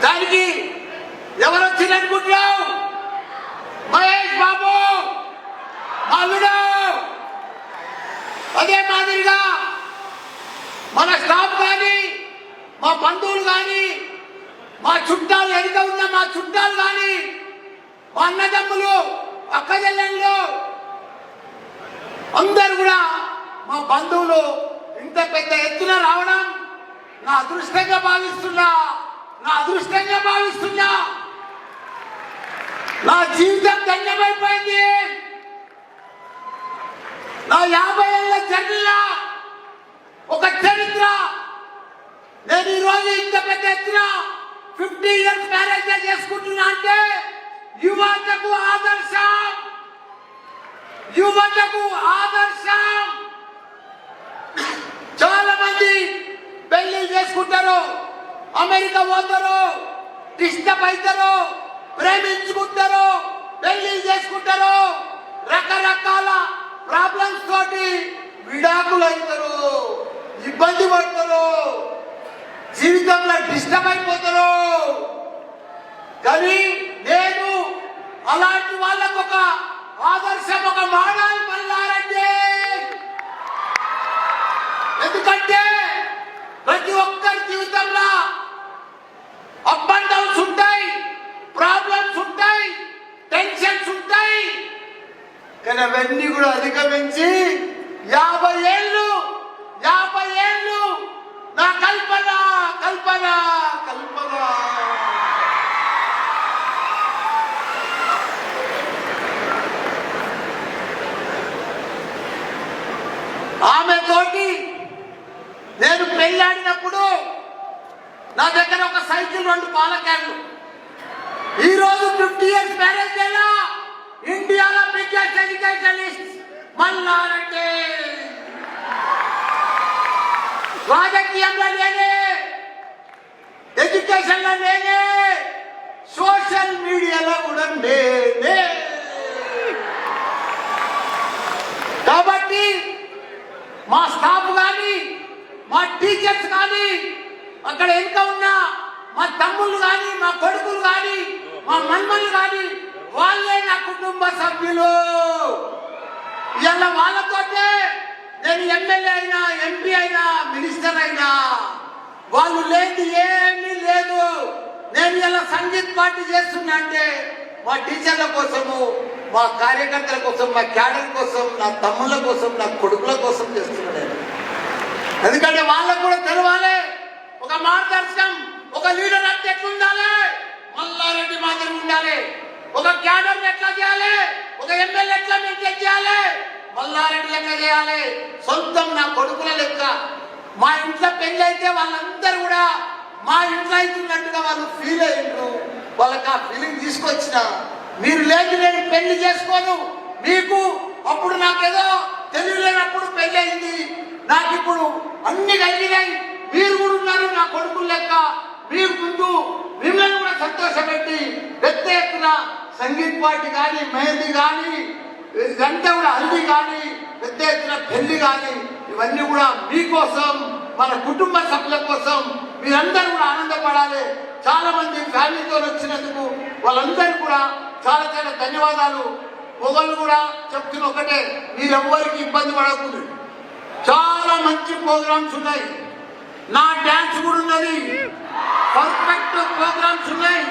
దానికి ఎవరు వచ్చిందనుకుంటున్నావు? మహేష్ బాబు మావిడు. అదే మాదిరిగా మన స్టాఫ్ కానీ, మా బంధువులు కానీ, మా చుట్టాలు ఎదుట ఉన్న మా చుట్టాలు కానీ, మా అన్నదమ్ములు, అక్కజెల్లెళ్ళు అందరూ కూడా మా బంధువులు ఇంత పెద్ద ఎత్తున రావడం నా అదృష్టంగా భావిస్తున్నా. నా జీవితం ధన్యమైపోయింది. నా 50 ఏళ్ల జర్నీలో ఒక చరిత్ర. నేను ఈరోజు ఇంత పెద్ద ఎత్తున 50 ఇయర్స్ మ్యారేజ్ చేసుకుంటున్నా అంటే యువతకు ఆదర్శం. చాలా మంది పెళ్లి చేసుకుంటారు, అమెరికా పోతారు, డిస్టర్బ్ అవుతారు, ప్రేమించుకుంటారు, పెళ్లి చేసుకుంటారు, రకరకాల ప్రాబ్లమ్స్ తోటి విడాకులు అవుతారు, ఇబ్బంది పడతారు, జీవితంలో డిస్టర్బ్ అయిపోతారు. కానీ నేను అలాంటి వాళ్ళకు ఒక ఆదర్శం, ఒక మోడల్ మల్లారెడ్డి. ఎందుకంటే ప్రతి ఒక్కరి జీవితంలో అప్ అండ్ డౌన్స్ ఉంటాయి, ప్రాబ్లమ్స్ ఉంటాయి, టెన్షన్స్ ఉంటాయి. కానీ అవన్నీ కూడా అధిగమించి 50 ఏళ్ళు నా కల్పన. ఆమె తోటి నేను పెళ్ళాడినప్పుడు నా దగ్గర ఒక సైకిల్, 2 పాల క్యాన్లు. ఈరోజు 50 ఇయర్స్ మ్యారేజ్ అయినా ఇండియాలో బిగ్గెస్ట్ ఎడ్యుకేషనిస్ట్ మల్లారెడ్డి. రాజకీయంలో నేనే, ఎడ్యుకేషన్ లో నేనే, సోషల్ మీడియాలో కూడా నేనే. కాబట్టి మా స్టాఫ్ కానీ, మా టీచర్స్ కానీ, అక్కడ ఎంత ఉన్నా మా తమ్ముళ్ళు కానీ, మా కొడుకులు కానీ, మా మన్మలు కానీ వాళ్ళే నా కుటుంబ సభ్యులు. ఇలా వాళ్ళతోటే నేను ఎమ్మెల్యే అయినా, ఎంపీ అయినా, మినిస్టర్ అయినా. వాళ్ళు లేదు ఏమీ లేదు. నేను ఇలా సంగీత్ పార్టీ చేస్తున్నా అంటే మా టీచర్ల కోసము, మా కార్యకర్తల కోసం, మా క్యాడర్ కోసం, నా తమ్ముళ్ళ కోసం, నా కొడుకుల కోసం చేస్తున్నాను నేను. ఎందుకంటే వాళ్ళకు కూడా తెలవాలి ఒక మార్గదర్శనం, ఒక లీడర్ అంటే ఎట్లా ఉండాలి, మల్లారెడ్డి మాదిరి ఉండాలి. ఒక క్యాడర్ ఎట్లా చేయాలి, ఒక ఎమ్మెల్యే ఎట్లా మెయింటైన్ చేయాలి, మల్లారెడ్డి లెక్క చేయాలి. సొంతం నా కొడుకుల లెక్క. మా ఇంట్లో పెళ్లి అయితే వాళ్ళందరూ కూడా మా ఇంట్లో అవుతున్నట్టుగా వాళ్ళు ఫీల్ అయ్యిండ్రు. వాళ్ళకి ఆ ఫీలింగ్ తీసుకొచ్చిన. మీరు లేదు నేను పెళ్లి చేసుకోను, మీకు అప్పుడు నాకేదో తెలియలేనప్పుడు పెళ్లి అయింది, నాకు ఇప్పుడు అన్ని కలిగినాయి, మీరు కూడా ఉన్నారు నా కొడుకుల లెక్క. మీరు ముందు మిమ్మల్ని కూడా సంతోషపెట్టి పెద్ద ఎత్తున సంగీత్ పార్టీ కానీ, మెహందీ కానీ, ఇదంతా కూడా హల్దీ కానీ, పెద్ద ఎత్తున పెళ్లి కానీ, ఇవన్నీ కూడా మీకోసం, మన కుటుంబ సభ్యుల కోసం మీరందరూ కూడా ఆనందపడాలి. చాలా మంది ఫ్యామిలీతో వచ్చినందుకు వాళ్ళందరూ కూడా చాలా చాలా ధన్యవాదాలు. మొగలు కూడా చెప్తున్న ఒకటే, మీరెవ్వరికి ఇబ్బంది పడకూడదు. చాలా మంచి ప్రోగ్రామ్స్ ఉన్నాయి, నా డ్యాన్స్ కూడా ఉన్నది, పర్ఫెక్ట్ ప్రోగ్రామ్స్ ఉన్నాయి.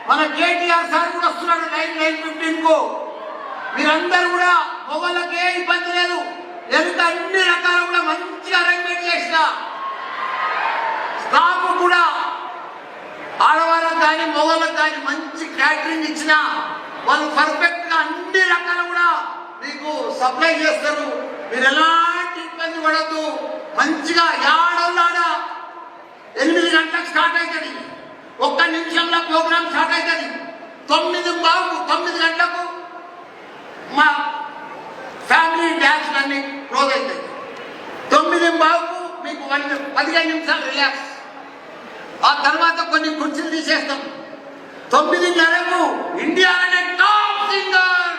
మన కేటీఆర్ సార్ కూడా వస్తున్నాడు 9/9/15 మీరందరూ కూడా మొగలకే ఇబ్బంది లేదు. ఎంత అన్ని రకాలు కూడా మంచిగా అరేంజ్మెంట్ చేసిన స్టాఫ్ కూడా ఆడవాళ్ళకు కానీ మొగలకు కానీ మంచి క్యాటరింగ్ ఇచ్చిన వాళ్ళు పర్ఫెక్ట్ గా అన్ని రకాలు కూడా మీకు సప్లై చేస్తారు. మీరు ఎలాంటి ఇబ్బంది పడద్దు. మంచిగా ఏడోళ్ళాడ 8 గంటలకు స్టార్ట్ అవుతుంది, 1 నిమిషంలో ప్రోగ్రామ్ స్టార్ట్ అవుతుంది. 9 గంటలకు మా ఫ్యామిలీ డ్యాన్స్ అన్ని క్లోజ్ అవుతాయి. 9:15 మీకు 15 నిమిషాలు రిలాక్స్. ఆ తర్వాత కొన్ని కుర్చీలు తీసేస్తాం. 9:30 ఇండియాలోనే టాప్ సింగర్.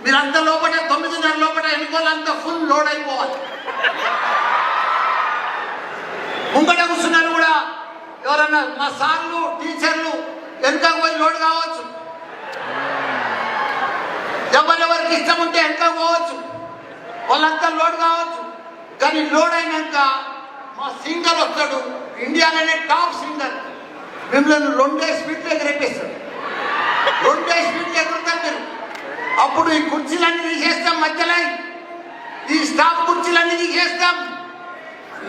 మీరంతా లోపల 9:30 లోపల ఎన్నికోళ్ళంతా ఫుల్ లోడ్ అయిపోవాలి. ముంగట కూర్చున్నారు కూడా ఎవరన్నా మా సార్లు టీచర్లు వెనుక పోయి లోడ్ కావచ్చు, ఎవరెవరికి ఇష్టం ఉంటే వెనుక పోవచ్చు, వాళ్ళంతా లోడ్ కావచ్చు. కానీ లోడ్ అయినాక మా సింగర్ వస్తాడు, ఇండియాలోనే టాప్ సింగర్, మిమ్మల్ని 2 స్పీడ్లు ఎగిరేపిస్తాడు, 2 స్పీడ్లు ఎగురుతారు మీరు. అప్పుడు ఈ కుర్చీలన్నీ తీసేస్తాం, మధ్యలో ఈ స్టాఫ్ కుర్చీలన్నీ తీసేస్తాం.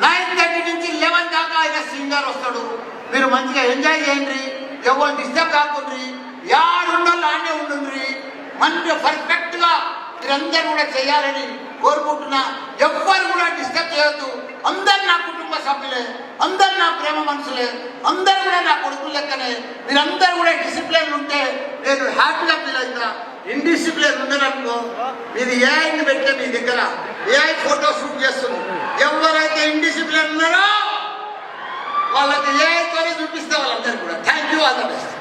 9:30 నుంచి 11 దాకా ఆయన సింగర్ వస్తాడు. మీరు మంచిగా ఎంజాయ్ చేయండి, ఎవరు డిస్టర్బ్ కాకుండా యాడుండో ఆడే ఉండండి. మంచిగా పర్ఫెక్ట్ గా మీరందరూ కూడా చేయాలని కోరుకుంటున్నా. ఎవ్వరు కూడా డిస్టర్బ్ చేయొద్దు. అందరు నా కుటుంబ సభ్యులే, అందరు నా ప్రేమ మనుషులే, అందరు కూడా నా కొడుకులు లెక్కనే. మీరందరూ కూడా డిసిప్లిన్ ఉంటే నేను హ్యాపీగా ఫీల్ అవుతా. ఇండిసిప్లిన్ ఉన్నారనుకో, ఇది ఏఐని పెట్టే మీ దగ్గర ఏఐ ఫోటో షూట్ చేస్తుంది. ఎవరైతే ఇండిసిప్లిన్ ఉన్నారో వాళ్ళకి ఏఐతోనే చూపిస్తే వాళ్ళందరూ కూడా. Thank you, all the best.